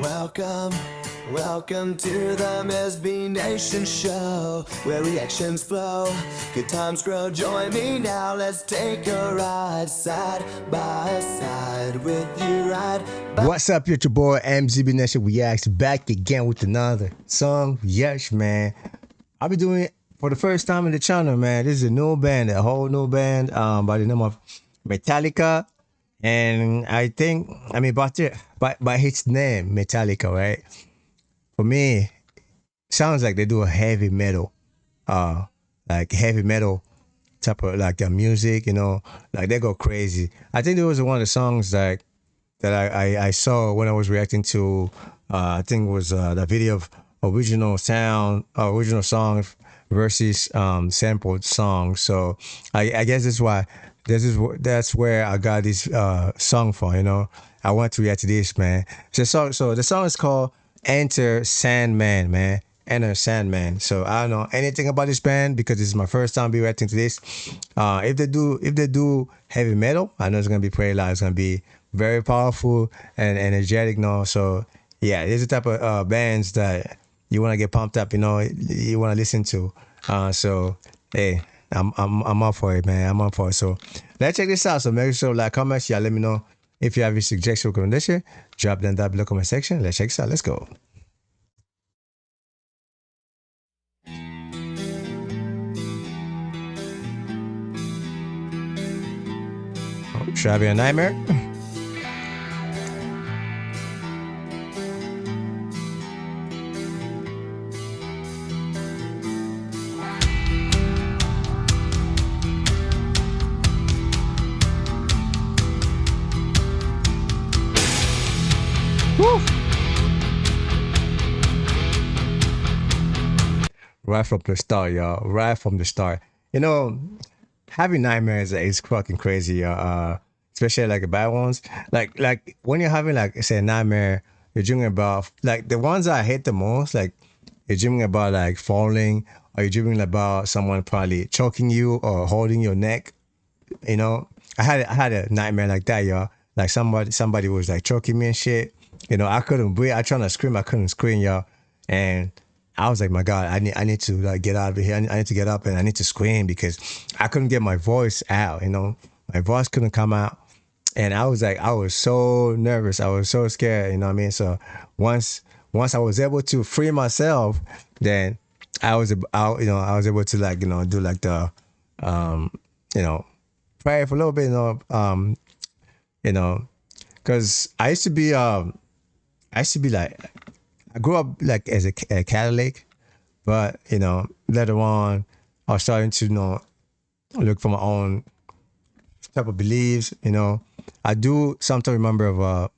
Welcome, welcome to the MSB Nation show, where reactions flow, good times grow. Join me now, let's take a ride, side by side with you, ride. What's up, it's your boy MZB Nation Reacts back again with another song. Yes, man. I'll be doing it for the first time in the channel, man. This is a new band, a whole new band by the name of Metallica. And I think, by his name, Metallica, right? For me, sounds like they do a heavy metal, like heavy metal type of like their music, like they go crazy. I think there was one of the songs that I saw when I was reacting to, I think it was the video of original song versus sampled song. So I guess that's where I got this song from. I want to react to this, man. So the song is called Enter Sandman, man. Enter Sandman. So I don't know anything about this band because this is my first time be reacting to this. If they do heavy metal, I know it's gonna be pretty loud. It's gonna be very powerful and energetic, So yeah, these are the type of bands that you want to get pumped up, you want to listen to. So hey, I'm up for it, man. I'm up for it. So let's check this out. So make sure like, comment, share, let me know if you have a suggestion or recommendation. Drop them down below comment section. Let's check this out. Let's go. Oh, should I be a nightmare? Woo! Right from the start, y'all. Right from the start. Having nightmares is fucking crazy, especially like the bad ones. Like when you're having like say a nightmare, you're dreaming about like the ones I hate the most, like you're dreaming about like falling, or you're dreaming about someone probably choking you or holding your neck. I had a nightmare like that, y'all. Like somebody was like choking me and shit. I couldn't breathe. I trying to scream, I couldn't scream, y'all. And I was like, my God, I need to like get out of here. I need to get up and I need to scream because I couldn't get my voice out. My voice couldn't come out, and I was so nervous. I was so scared. You know what I mean? So once I was able to free myself, then I was able to like do like the pray for a little bit. Because I used to be like, I grew up like as a Catholic, but later on I was starting to look for my own type of beliefs. I do sometimes remember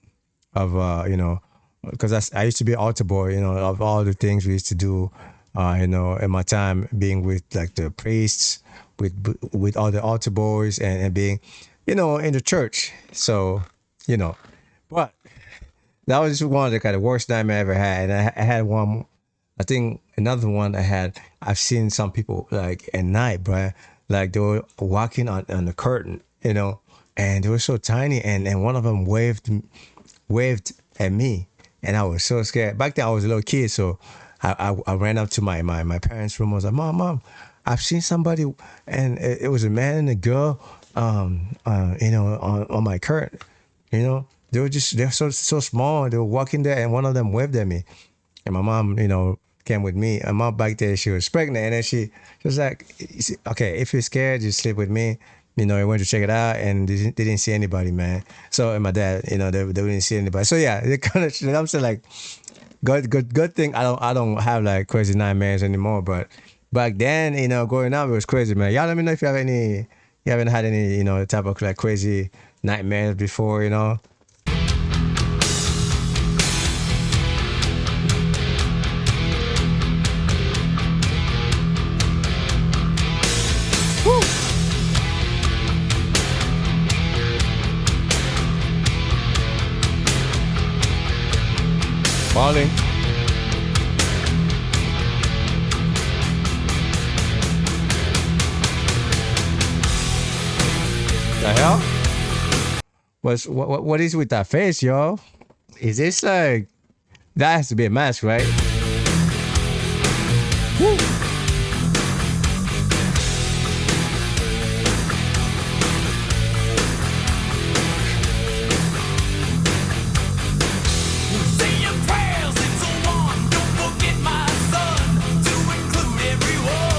because I used to be an altar boy. Of all the things we used to do, in my time being with like the priests, with all the altar boys and being, in the church. So but that was just one of the kind of worst nightmare I ever had. And I had one, I think another one I've seen some people like at night, bro, like they were walking on the curtain, and they were so tiny, and one of them waved at me, and I was so scared. Back then I was a little kid, so I ran up to my parents' room. I was like, Mom, I've seen somebody, and it was a man and a girl, on my curtain, they're so small. They were walking there, and one of them waved at me. And my mom, came with me. And mom back there, she was pregnant, and then she was like, "Okay, if you're scared, just sleep with me." I went to check it out, and they didn't see anybody, man. So and my dad, they didn't see anybody. So yeah, they kind of. I'm saying like, good thing I don't have like crazy nightmares anymore. But back then, growing up, it was crazy, man. Y'all let me know if you haven't had any, type of like crazy nightmares before, Falling. The hell? What is with that face, yo? Is this like That has to be a mask, right? Woo. Say your prayers, it's a one. Don't forget, my son, to include everyone.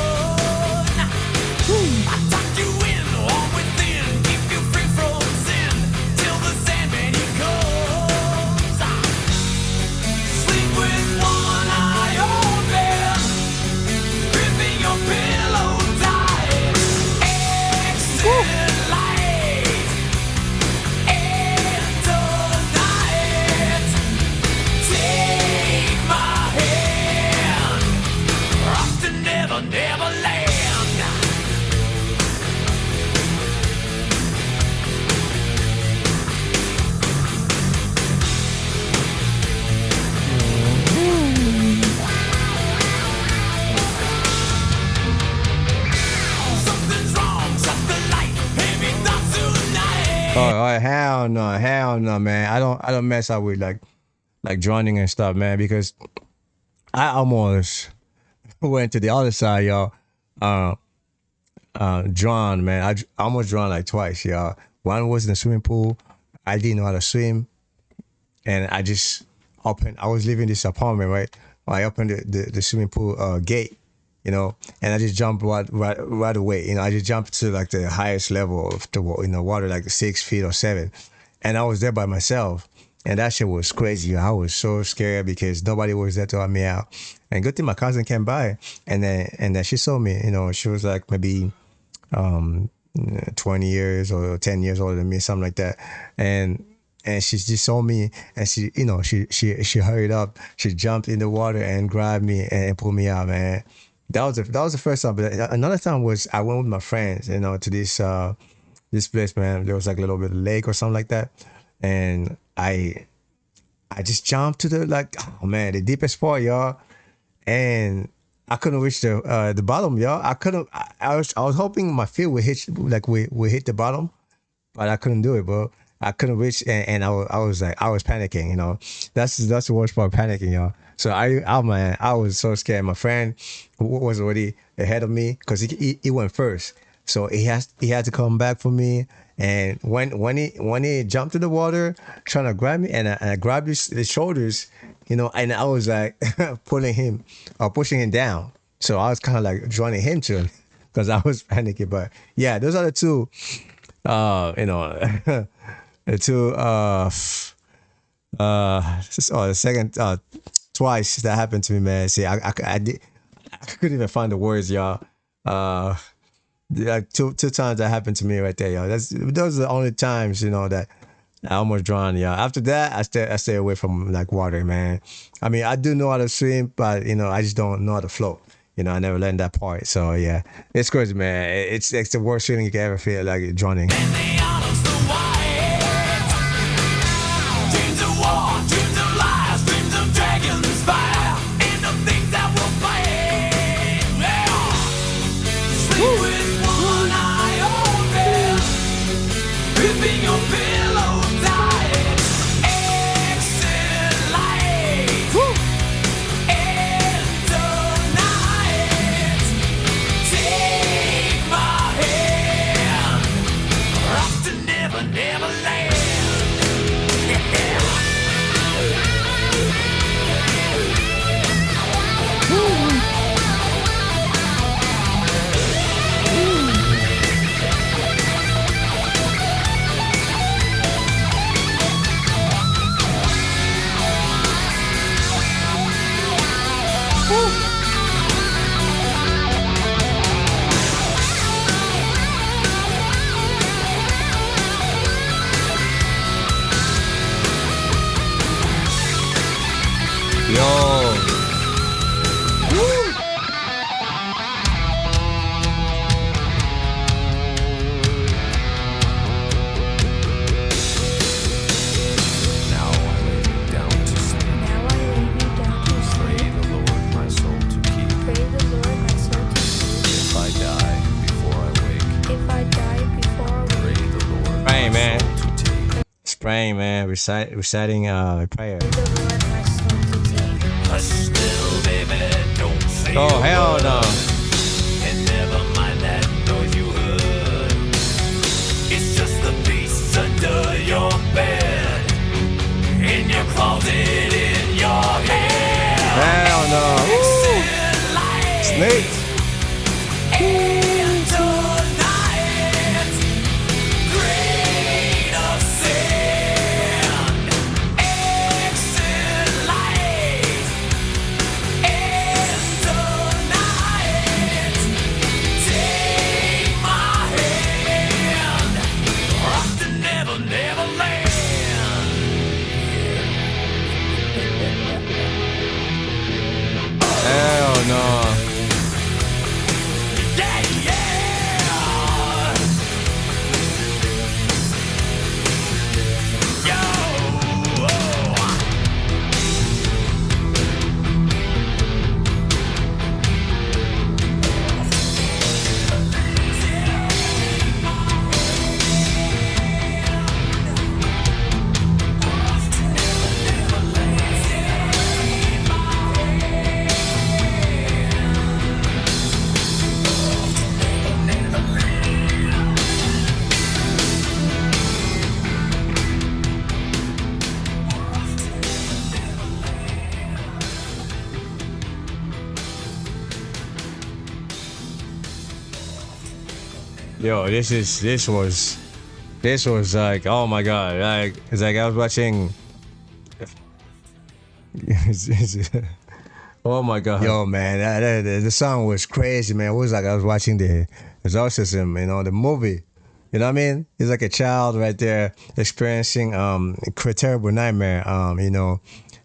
I tucked you in, all within, keep you free from sin, till the Sandman he comes. Sleep with one eye open, gripping your pillow tight. Exit light, and tonight, take my hand, off to never, never land. Something's wrong, shut the light, maybe not tonight. Oh, hell no, man. I don't mess up with like drowning and stuff, man, because I almost went to the other side, y'all. Drowned, man. I almost drowned like twice, y'all. One was in the swimming pool. I didn't know how to swim, and I just opened. I was living in this apartment, right? I opened the swimming pool gate, you know, and I just jumped right away. You know, I just jumped to like the highest level of the water, like 6 feet or 7, and I was there by myself. And that shit was crazy. I was so scared because nobody was there to help me out. And good thing my cousin came by, and then she saw me. You know, she was like maybe 20 years or 10 years older than me, something like that. And she just saw me, and she, you know, she hurried up. She jumped in the water and grabbed me and pulled me out, man. That was the first time. But another time was I went with my friends, you know, to this place, man. There was like a little bit of lake or something like that, and I just jumped to the deepest part, y'all, and I couldn't reach the bottom, y'all. I couldn't. I was hoping my feet would hit would hit the bottom, but I couldn't do it, bro. I couldn't reach, and I was panicking, you know. That's the worst part, panicking, y'all. So I was so scared. My friend was already ahead of me because he went first, so he had to come back for me. And when he jumped in the water, trying to grab me, and I grabbed his shoulders, you know, and I was like pushing him down. So I was kind of like joining him too, because I was panicking. But yeah, those are the two, you know, the two, the second, twice that happened to me, man. See, I couldn't even find the words, y'all. Like two times that happened to me right there, y'all. Those are the only times, you know, that I almost drowned, y'all. After that, I stay away from like water, man. I mean, I do know how to swim, but you know, I just don't know how to float. You know, I never learned that part. So yeah, it's crazy, man. It's the worst feeling you can ever feel, like drowning. Praying, man, reciting prayer. Pray the Lord my soul to take. Hush, little baby, don't say Oh, a hell word. no. And never mind that noise you heard. It's just the beast under your bed, in your closet, in your head. Hell no. Woo. Snakes. And tonight, grain of sand, exit light. And tonight, take my hand, off to Never, Never Land. Hell no. Yeah, yeah. Yo. Yo, this was like, oh my god, like it's like I was watching. Oh my god. Yo, man, the song was crazy, man. It was like I was watching the Exorcism, the movie. You know what I mean? It's like a child right there experiencing a terrible nightmare,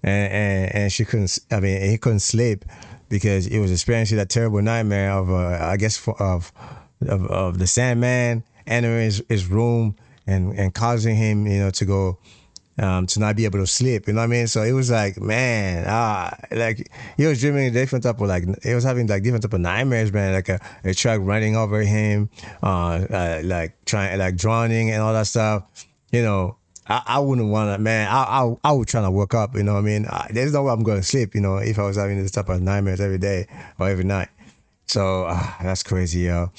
and she couldn't. I mean, he couldn't sleep because he was experiencing that terrible nightmare of, I guess, of the Sandman entering his room and causing him, to go. To not be able to sleep, you know what I mean? So it was like, man, like he was dreaming different type of he was having like different type of nightmares, man. Like a truck running over him, like trying, like drowning and all that stuff. I wouldn't want to, man. I would try to wake up, you know what I mean? There's no way I'm going to sleep, if I was having this type of nightmares every day or every night. So that's crazy, yo.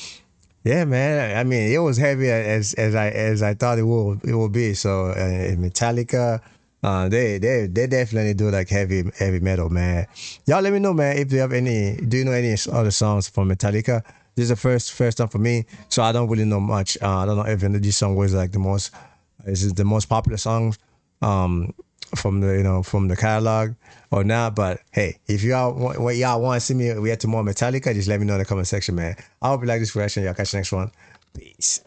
Yeah, man. I mean, it was heavy as I thought it would be. So Metallica, they definitely do like heavy metal, man. Y'all let me know, man, if you have any. Do you know any other songs from Metallica? This is the first time for me, so I don't really know much. I don't know if this song was like the most. Is it the most popular song? From the catalog or not, but hey, if y'all want to see me react to more Metallica, just let me know in the comment section, man. I hope you like this reaction. Y'all catch the next one. Peace.